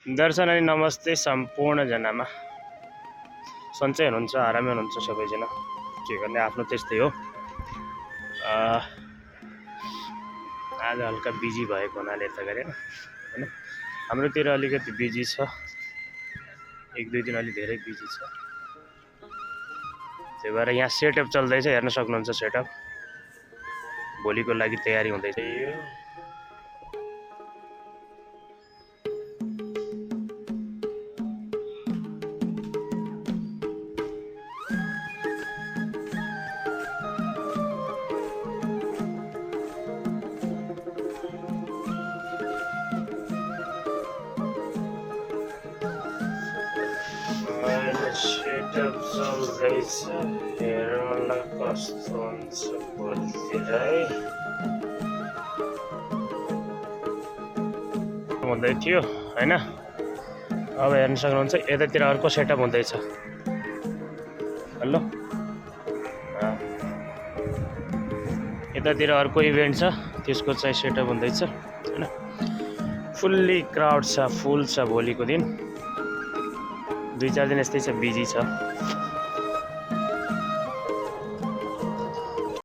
दर्शन अनि नमस्ते सम्पूर्णजनामा। सन्चै हुनुहुन्छ, आरामै हुनुहुन्छ सबैजना। के गर्ने, आफ्नो त्यस्तै हो। आज हल्का बिजी भएको हुनाले यता गरेर हैन, हाम्रोतिर अलिकति बिजी छ, एक दुई दिन अलि धेरै बिजी छ। त्यही भएर यहाँ सेटअप चल्दैछ, हेर्न सक्नुहुन्छ सेटअप। भोलिको लागि तयारी हुँदैछ। सेटअप चल्दैछ, हेरौँला कस्तो हुन्छ भोलितिर है। हुँदै थियो हैन, अब हेर्न सक्नुहुन्छ यतातिर अर्को सेटअप हुँदैछ। हेलो, यतातिर अर्को इभेन्ट छ, त्यसको चाहिँ सेटअप हुँदैछ हैन। फुल्ली क्राउड छ, फुल छ भोलिको दिन। दुई चार दिन यस्तै छ, बिजी छ।